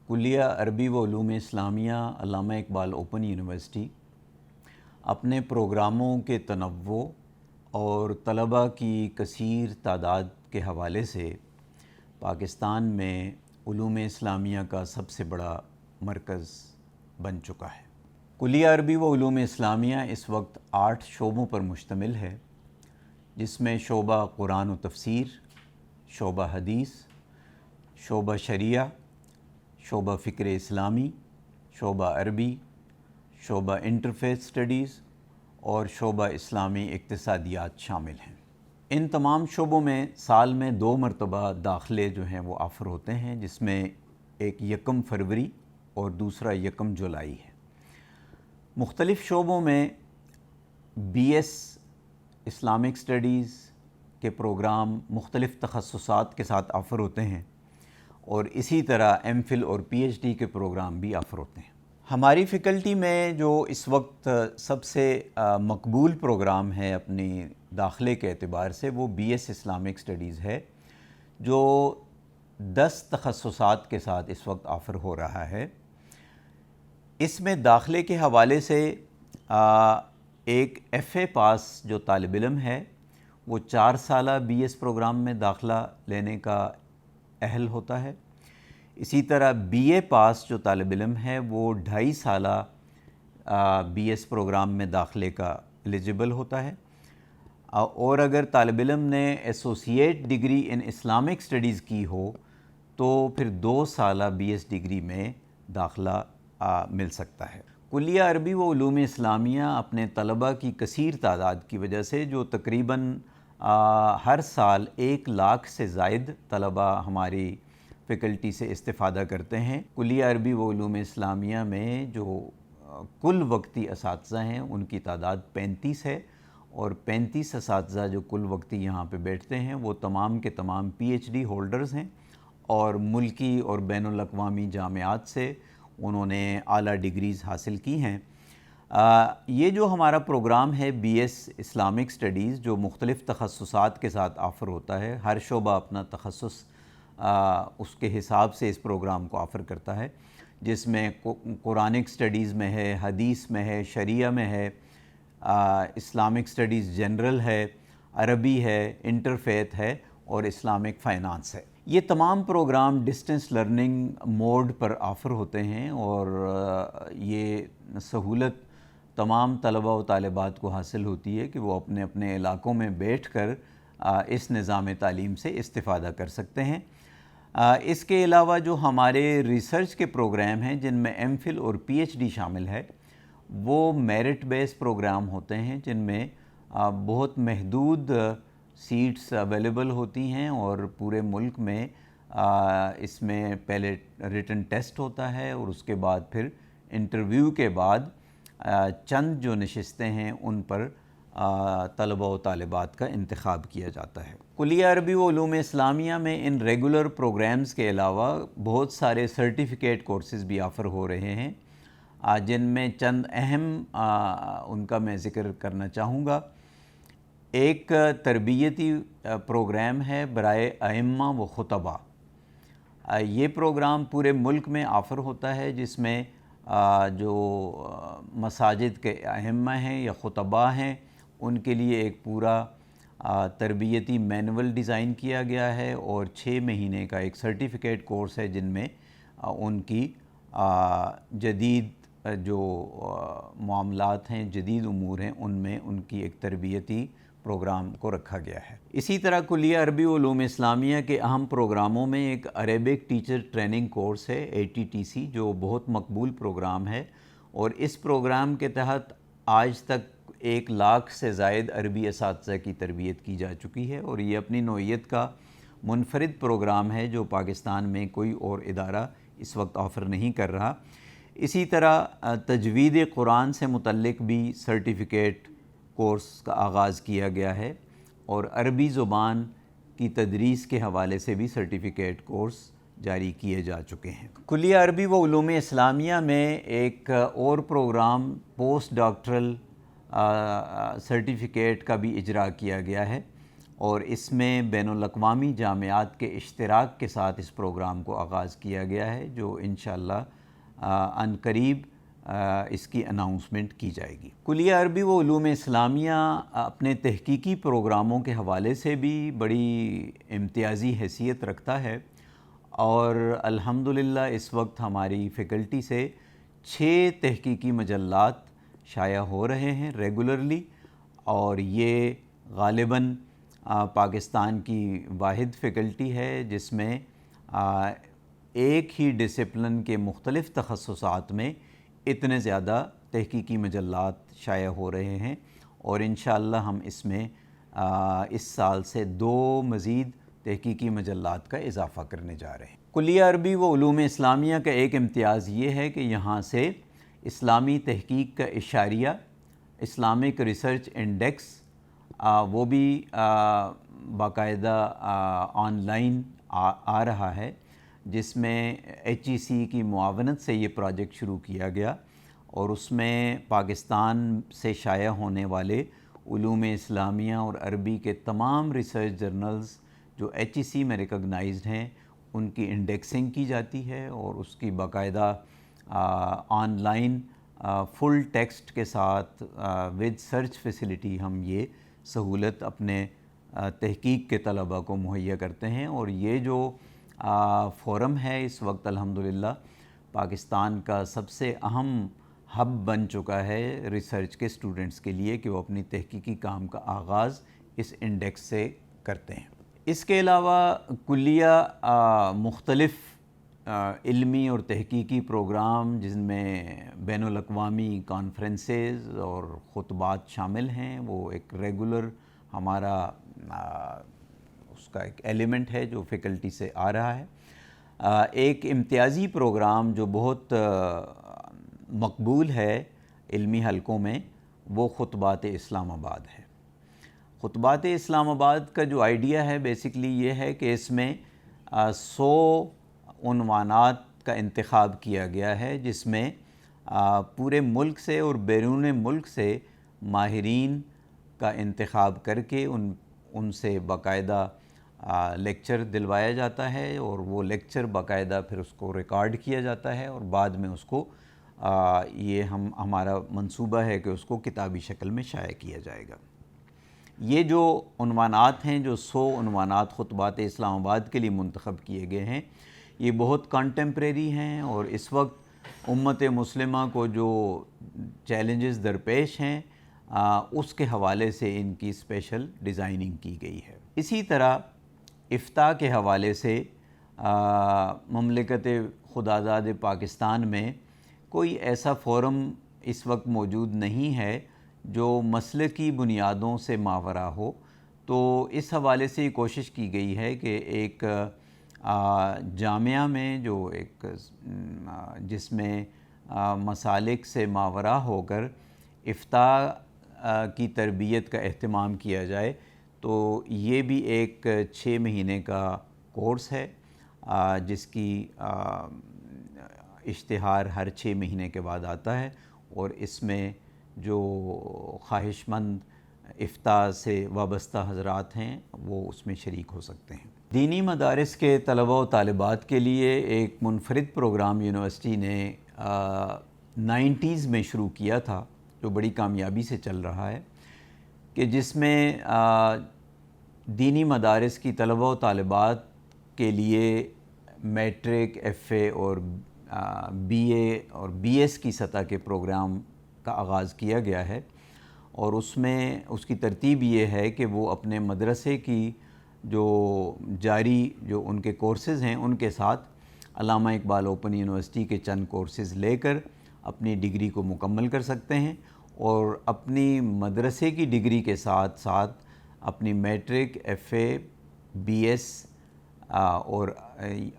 کلیہ عربی و علوم اسلامیہ علامہ اقبال اوپن یونیورسٹی اپنے پروگراموں کے تنوع اور طلباء کی کثیر تعداد کے حوالے سے پاکستان میں علوم اسلامیہ کا سب سے بڑا مرکز بن چکا ہے۔ کلیہ عربی و علوم اسلامیہ اس وقت 8 شعبوں پر مشتمل ہے، جس میں شعبہ قرآن و تفسیر، شعبہ حدیث، شعبہ شریعہ، شعبہ فکر اسلامی، شعبہ عربی، شعبہ انٹرفیتھ اسٹڈیز اور شعبہ اسلامی اقتصادیات شامل ہیں۔ ان تمام شعبوں میں سال میں 2 مرتبہ داخلے جو ہیں وہ آفر ہوتے ہیں، جس میں ایک 1 فروری اور دوسرا 1 جولائی ہے۔ مختلف شعبوں میں بی ایس اسلامک اسٹڈیز کے پروگرام مختلف تخصصات کے ساتھ آفر ہوتے ہیں، اور اسی طرح ایم فل اور پی ایچ ڈی کے پروگرام بھی آفر ہوتے ہیں۔ ہماری فیکلٹی میں جو اس وقت سب سے مقبول پروگرام ہے اپنی داخلے کے اعتبار سے، وہ بی ایس اسلامک اسٹڈیز ہے، جو 10 تخصصات کے ساتھ اس وقت آفر ہو رہا ہے۔ اس میں داخلے کے حوالے سے ایک ایف اے پاس جو طالب علم ہے وہ 4 سالہ بی ایس پروگرام میں داخلہ لینے کا اہل ہوتا ہے۔ اسی طرح بی اے پاس جو طالب علم ہے وہ 2.5 سالہ بی ایس پروگرام میں داخلے کا ایلیجبل ہوتا ہے، اور اگر طالب علم نے associate degree in Islamic studies کی ہو تو پھر 2 سالہ بی ایس ڈگری میں داخلہ مل سکتا ہے۔ کلیہ عربی و علوم اسلامیہ اپنے طلباء کی کثیر تعداد کی وجہ سے، جو تقریباً ہر سال 1 لاکھ سے زائد طلباء ہماری فیکلٹی سے استفادہ کرتے ہیں، کلیہ عربی و علوم اسلامیہ میں جو کل وقتی اساتذہ ہیں ان کی تعداد 35 ہے، اور 35 اساتذہ جو کل وقتی یہاں پہ بیٹھتے ہیں وہ تمام کے تمام پی ایچ ڈی ہولڈرز ہیں، اور ملکی اور بین الاقوامی جامعات سے انہوں نے اعلیٰ ڈگریز حاصل کی ہیں۔ یہ جو ہمارا پروگرام ہے بی ایس اسلامک اسٹڈیز، جو مختلف تخصصات کے ساتھ آفر ہوتا ہے، ہر شعبہ اپنا تخصص اس کے حساب سے اس پروگرام کو آفر کرتا ہے، جس میں قرآنک اسٹڈیز میں ہے، حدیث میں ہے، شریعہ میں ہے، اسلامک اسٹڈیز جنرل ہے، عربی ہے، انٹرفیتھ ہے اور اسلامک فائنانس ہے۔ یہ تمام پروگرام ڈسٹنس لرننگ موڈ پر آفر ہوتے ہیں، اور یہ سہولت تمام طلباء و طالبات کو حاصل ہوتی ہے کہ وہ اپنے اپنے علاقوں میں بیٹھ کر اس نظام تعلیم سے استفادہ کر سکتے ہیں۔ اس کے علاوہ جو ہمارے ریسرچ کے پروگرام ہیں، جن میں ایم فل اور پی ایچ ڈی شامل ہے، وہ میرٹ بیس پروگرام ہوتے ہیں، جن میں بہت محدود سیٹس اویلیبل ہوتی ہیں، اور پورے ملک میں اس میں پہلے ریٹن ٹیسٹ ہوتا ہے، اور اس کے بعد پھر انٹرویو کے بعد چند جو نشستیں ہیں ان پر طلباء و طالبات کا انتخاب کیا جاتا ہے۔ کلیہ عربی و علوم اسلامیہ میں ان ریگولر پروگرامز کے علاوہ بہت سارے سرٹیفکیٹ کورسز بھی آفر ہو رہے ہیں، جن میں چند اہم ان کا میں ذکر کرنا چاہوں گا۔ ایک تربیتی پروگرام ہے برائے ائمہ و خطبہ۔ یہ پروگرام پورے ملک میں آفر ہوتا ہے، جس میں جو مساجد کے ائمہ ہیں یا خطباء ہیں ان کے لیے ایک پورا تربیتی مینول ڈیزائن کیا گیا ہے، اور 6 مہینے کا ایک سرٹیفکیٹ کورس ہے، جن میں ان کی جدید جو معاملات ہیں، جدید امور ہیں، ان میں ان کی ایک تربیتی پروگرام کو رکھا گیا ہے۔ اسی طرح کلیہ عربی و علوم اسلامیہ کے اہم پروگراموں میں ایک عربک ٹیچر ٹریننگ کورس ہے ATTC، جو بہت مقبول پروگرام ہے، اور اس پروگرام کے تحت آج تک 1 لاکھ سے زائد عربی اساتذہ کی تربیت کی جا چکی ہے، اور یہ اپنی نوعیت کا منفرد پروگرام ہے جو پاکستان میں کوئی اور ادارہ اس وقت آفر نہیں کر رہا۔ اسی طرح تجوید قرآن سے متعلق بھی سرٹیفکیٹ کورس کا آغاز کیا گیا ہے، اور عربی زبان کی تدریس کے حوالے سے بھی سرٹیفکیٹ کورس جاری کیے جا چکے ہیں۔ کلیہ عربی و علوم اسلامیہ میں ایک اور پروگرام پوسٹ ڈاکٹرل سرٹیفکیٹ کا بھی اجرا کیا گیا ہے، اور اس میں بین الاقوامی جامعات کے اشتراک کے ساتھ اس پروگرام کو آغاز کیا گیا ہے، جو انشاءاللہ عن قریب اس کی اناؤنسمنٹ کی جائے گی۔ کلیہ عربی و علوم اسلامیہ اپنے تحقیقی پروگراموں کے حوالے سے بھی بڑی امتیازی حیثیت رکھتا ہے، اور الحمدللہ اس وقت ہماری فیکلٹی سے 6 تحقیقی مجلات شائع ہو رہے ہیں ریگولرلی، اور یہ غالباً پاکستان کی واحد فیکلٹی ہے جس میں ایک ہی ڈسپلن کے مختلف تخصصات میں اتنے زیادہ تحقیقی مجلات شائع ہو رہے ہیں، اور انشاءاللہ ہم اس میں اس سال سے 2 مزید تحقیقی مجلات کا اضافہ کرنے جا رہے ہیں۔ کلیہ عربی و علوم اسلامیہ کا ایک امتیاز یہ ہے کہ یہاں سے اسلامی تحقیق کا اشاریہ، اسلامک ریسرچ انڈیکس، وہ بھی باقاعدہ آن لائن آ رہا ہے، جس میں HEC کی معاونت سے یہ پروجیکٹ شروع کیا گیا، اور اس میں پاکستان سے شائع ہونے والے علوم اسلامیہ اور عربی کے تمام ریسرچ جرنلز جو HEC میں ریکگنائزڈ ہیں ان کی انڈیکسنگ کی جاتی ہے، اور اس کی باقاعدہ آن لائن فل ٹیکسٹ کے ساتھ ود سرچ فیسلٹی ہم یہ سہولت اپنے تحقیق کے طلباء کو مہیا کرتے ہیں۔ اور یہ جو فورم ہے اس وقت الحمدللہ پاکستان کا سب سے اہم ہب بن چکا ہے ریسرچ کے اسٹوڈنٹس کے لیے، کہ وہ اپنی تحقیقی کام کا آغاز اس انڈیکس سے کرتے ہیں۔ اس کے علاوہ کلیہ مختلف علمی اور تحقیقی پروگرام جن میں بین الاقوامی کانفرنسز اور خطبات شامل ہیں، وہ ایک ریگولر ہمارا اس کا ایک ایلیمنٹ ہے جو فیکلٹی سے آ رہا ہے۔ ایک امتیازی پروگرام جو بہت مقبول ہے علمی حلقوں میں، وہ خطبات اسلام آباد ہے۔ خطبات اسلام آباد کا جو آئیڈیا ہے بیسیکلی یہ ہے کہ اس میں 100 عنوانات کا انتخاب کیا گیا ہے، جس میں پورے ملک سے اور بیرون ملک سے ماہرین کا انتخاب کر کے ان سے باقاعدہ لیکچر دلوایا جاتا ہے، اور وہ لیکچر باقاعدہ پھر اس کو ریکارڈ کیا جاتا ہے، اور بعد میں اس کو یہ ہمارا منصوبہ ہے کہ اس کو کتابی شکل میں شائع کیا جائے گا۔ یہ جو عنوانات ہیں، جو 100 عنوانات خطبات اسلام آباد کے لیے منتخب کیے گئے ہیں، یہ بہت کنٹمپریری ہیں، اور اس وقت امت مسلمہ کو جو چیلنجز درپیش ہیں اس کے حوالے سے ان کی اسپیشل ڈیزائننگ کی گئی ہے۔ اسی طرح افتاء کے حوالے سے مملکت خدازاد پاکستان میں کوئی ایسا فورم اس وقت موجود نہیں ہے جو مسلکی بنیادوں سے ماورا ہو، تو اس حوالے سے یہ کوشش کی گئی ہے کہ ایک جامعہ میں جو ایک جس میں مسالک سے ماورا ہو کر افتاء کی تربیت کا اہتمام کیا جائے، تو یہ بھی ایک 6 مہینے کا کورس ہے جس کی اشتہار ہر 6 مہینے کے بعد آتا ہے، اور اس میں جو خواہش مند افتاء سے وابستہ حضرات ہیں وہ اس میں شریک ہو سکتے ہیں۔ دینی مدارس کے طلباء و طالبات کے لیے ایک منفرد پروگرام یونیورسٹی نے 90s میں شروع کیا تھا، جو بڑی کامیابی سے چل رہا ہے، کہ جس میں دینی مدارس کی طلباء و طالبات کے لیے میٹرک، FA اور BA اور BS کی سطح کے پروگرام کا آغاز کیا گیا ہے، اور اس میں اس کی ترتیب یہ ہے کہ وہ اپنے مدرسے کی جو جاری جو ان کے کورسز ہیں ان کے ساتھ علامہ اقبال اوپن یونیورسٹی کے چند کورسز لے کر اپنی ڈگری کو مکمل کر سکتے ہیں، اور اپنی مدرسے کی ڈگری کے ساتھ ساتھ اپنی میٹرک، FA، BS اور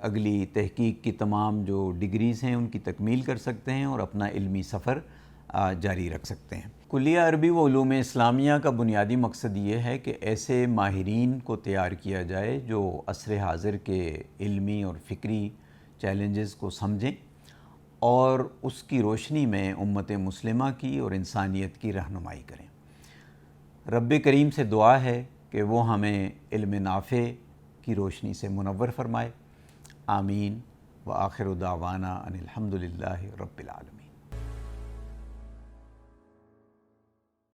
اگلی تحقیق کی تمام جو ڈگریز ہیں ان کی تکمیل کر سکتے ہیں، اور اپنا علمی سفر جاری رکھ سکتے ہیں۔ کلیہ عربی و علوم اسلامیہ کا بنیادی مقصد یہ ہے کہ ایسے ماہرین کو تیار کیا جائے جو عصر حاضر کے علمی اور فکری چیلنجز کو سمجھیں، اور اس کی روشنی میں امت مسلمہ کی اور انسانیت کی رہنمائی کریں۔ رب کریم سے دعا ہے کہ وہ ہمیں علم نافع کی روشنی سے منور فرمائے. آمین. وآخر دعوانا ان الحمد للہ رب العالمین.